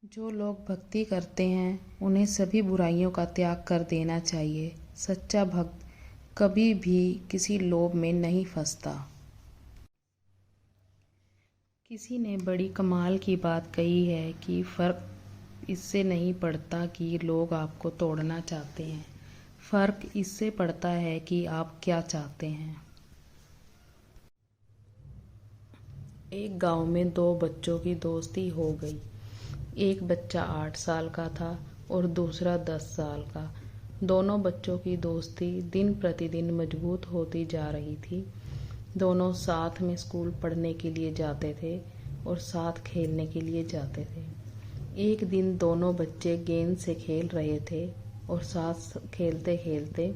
जो लोग भक्ति करते हैं उन्हें सभी बुराइयों का त्याग कर देना चाहिए। सच्चा भक्त कभी भी किसी लोभ में नहीं फंसता। किसी ने बड़ी कमाल की बात कही है कि फ़र्क इससे नहीं पड़ता कि लोग आपको तोड़ना चाहते हैं, फ़र्क इससे पड़ता है कि आप क्या चाहते हैं। एक गांव में दो बच्चों की दोस्ती हो गई। एक बच्चा 8 साल का था और दूसरा 10 साल का। दोनों बच्चों की दोस्ती दिन प्रतिदिन मजबूत होती जा रही थी। दोनों साथ में स्कूल पढ़ने के लिए जाते थे और साथ खेलने के लिए जाते थे। एक दिन दोनों बच्चे गेंद से खेल रहे थे और साथ खेलते खेलते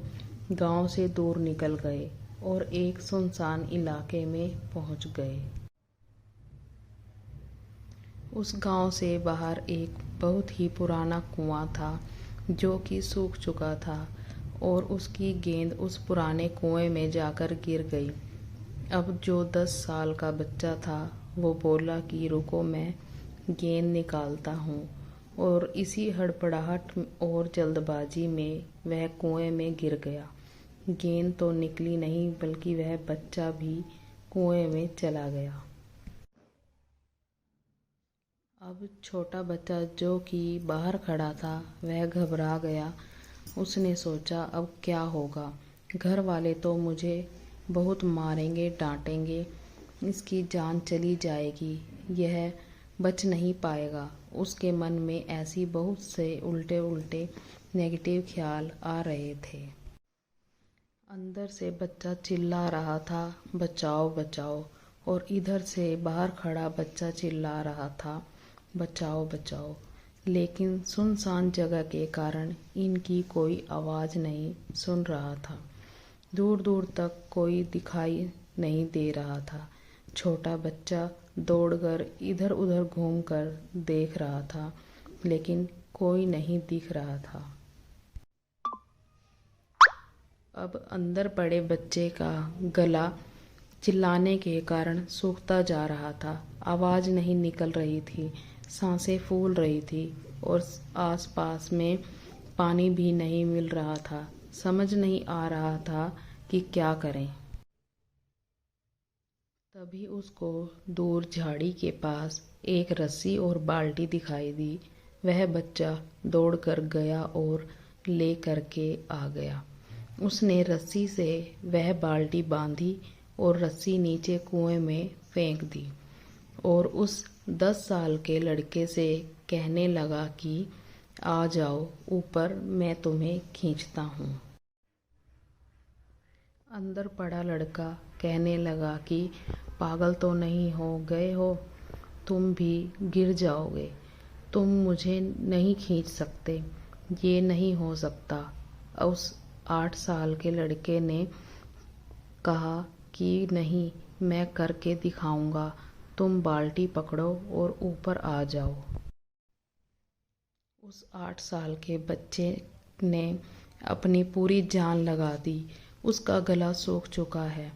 गांव से दूर निकल गए और एक सुनसान इलाके में पहुंच गए। उस गांव से बाहर एक बहुत ही पुराना कुआं था जो कि सूख चुका था और उसकी गेंद उस पुराने कुएं में जाकर गिर गई। अब जो 10 साल का बच्चा था वो बोला कि रुको, मैं गेंद निकालता हूँ, और इसी हड़बड़ाहट और जल्दबाजी में वह कुएं में गिर गया। गेंद तो निकली नहीं बल्कि वह बच्चा भी कुएं में चला गया। अब छोटा बच्चा जो कि बाहर खड़ा था वह घबरा गया। उसने सोचा अब क्या होगा, घर वाले तो मुझे बहुत मारेंगे डांटेंगे, इसकी जान चली जाएगी, यह बच नहीं पाएगा। उसके मन में ऐसी बहुत से उल्टे उल्टे नेगेटिव ख्याल आ रहे थे। अंदर से बच्चा चिल्ला रहा था बचाओ बचाओ, और इधर से बाहर खड़ा बच्चा चिल्ला रहा था बचाओ बचाओ। लेकिन सुनसान जगह के कारण इनकी कोई आवाज़ नहीं सुन रहा था। दूर दूर तक कोई दिखाई नहीं दे रहा था। छोटा बच्चा दौड़कर इधर उधर घूमकर देख रहा था लेकिन कोई नहीं दिख रहा था। अब अंदर पड़े बच्चे का गला चिल्लाने के कारण सूखता जा रहा था। आवाज़ नहीं निकल रही थी, सांसें फूल रही थी और आसपास में पानी भी नहीं मिल रहा था। समझ नहीं आ रहा था कि क्या करें। तभी उसको दूर झाड़ी के पास एक रस्सी और बाल्टी दिखाई दी। वह बच्चा दौड़कर गया और ले करके आ गया। उसने रस्सी से वह बाल्टी बांधी और रस्सी नीचे कुएं में फेंक दी और उस 10 साल के लड़के से कहने लगा कि आ जाओ ऊपर, मैं तुम्हें खींचता हूँ। अंदर पड़ा लड़का कहने लगा कि पागल तो नहीं हो गए हो, तुम भी गिर जाओगे, तुम मुझे नहीं खींच सकते, ये नहीं हो सकता। उस 8 साल के लड़के ने कहा कि नहीं, मैं करके दिखाऊंगा, तुम बाल्टी पकड़ो और ऊपर आ जाओ। उस 8 साल के बच्चे ने अपनी पूरी जान लगा दी। उसका गला सूख चुका है,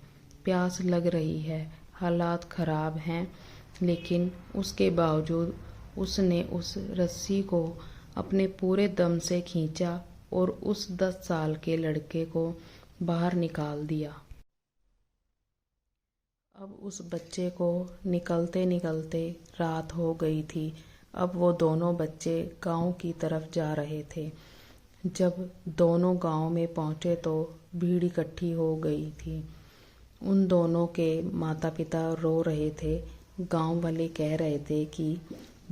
प्यास लग रही है, हालात खराब हैं, लेकिन उसके बावजूद उसने उस रस्सी को अपने पूरे दम से खींचा और उस 10 साल के लड़के को बाहर निकाल दिया। अब उस बच्चे को निकलते निकलते रात हो गई थी। अब वो दोनों बच्चे गांव की तरफ जा रहे थे। जब दोनों गांव में पहुंचे तो भीड़ इकट्ठी हो गई थी। उन दोनों के माता पिता रो रहे थे। गांव वाले कह रहे थे कि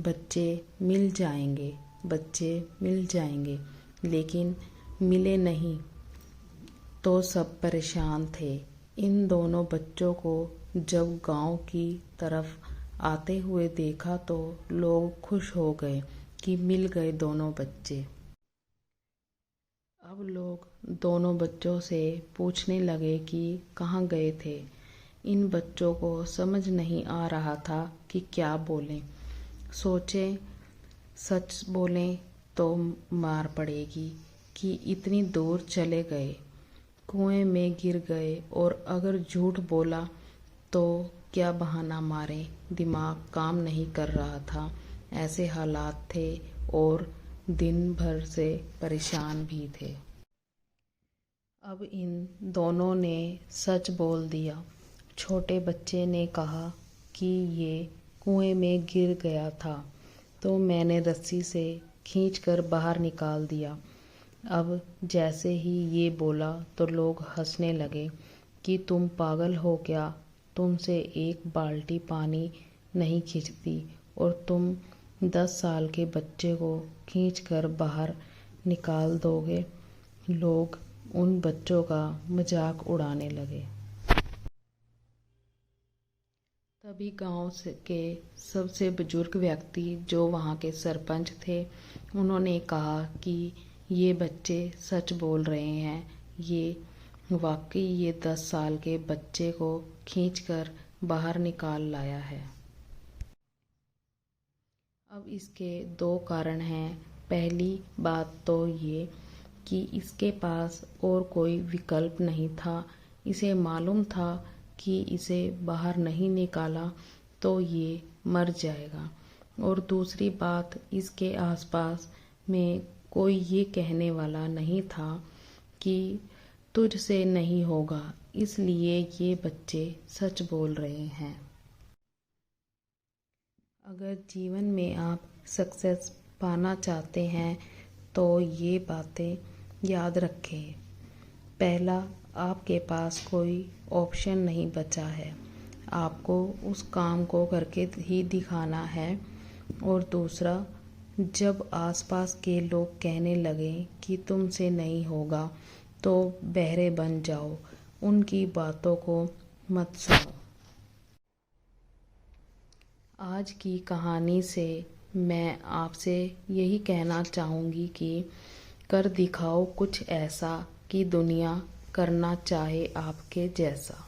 बच्चे मिल जाएंगे, बच्चे मिल जाएंगे, लेकिन मिले नहीं। तो सब परेशान थे। इन दोनों बच्चों को जब गांव की तरफ आते हुए देखा तो लोग खुश हो गए कि मिल गए दोनों बच्चे। अब लोग दोनों बच्चों से पूछने लगे कि कहाँ गए थे। इन बच्चों को समझ नहीं आ रहा था कि क्या बोलें। सोचे सच बोलें तो मार पड़ेगी कि इतनी दूर चले गए, कुएं में गिर गए, और अगर झूठ बोला तो क्या बहाना मारें। दिमाग काम नहीं कर रहा था। ऐसे हालात थे और दिन भर से परेशान भी थे। अब इन दोनों ने सच बोल दिया। छोटे बच्चे ने कहा कि ये कुएं में गिर गया था तो मैंने रस्सी से खींचकर बाहर निकाल दिया। अब जैसे ही ये बोला तो लोग हंसने लगे कि तुम पागल हो क्या, तुमसे एक बाल्टी पानी नहीं खींचती और तुम 10 साल के बच्चे को खींचकर बाहर निकाल दोगे। लोग उन बच्चों का मजाक उड़ाने लगे। तभी गांव के सबसे बुजुर्ग व्यक्ति जो वहाँ के सरपंच थे, उन्होंने कहा कि ये बच्चे सच बोल रहे हैं, ये वाकई ये 10 साल के बच्चे को खींचकर बाहर निकाल लाया है। अब इसके 2 कारण हैं। पहली बात तो ये कि इसके पास और कोई विकल्प नहीं था। इसे मालूम था कि इसे बाहर नहीं निकाला तो ये मर जाएगा। और दूसरी बात, इसके आसपास में कोई ये कहने वाला नहीं था कि तुझसे नहीं होगा, इसलिए ये बच्चे सच बोल रहे हैं। अगर जीवन में आप सक्सेस पाना चाहते हैं तो ये बातें याद रखें। पहला, आपके पास कोई ऑप्शन नहीं बचा है, आपको उस काम को करके ही दिखाना है। और दूसरा, जब आसपास के लोग कहने लगें कि तुमसे नहीं होगा तो बहरे बन जाओ, उनकी बातों को मत सुनो। आज की कहानी से मैं आपसे यही कहना चाहूँगी कि कर दिखाओ कुछ ऐसा कि दुनिया करना चाहे आपके जैसा।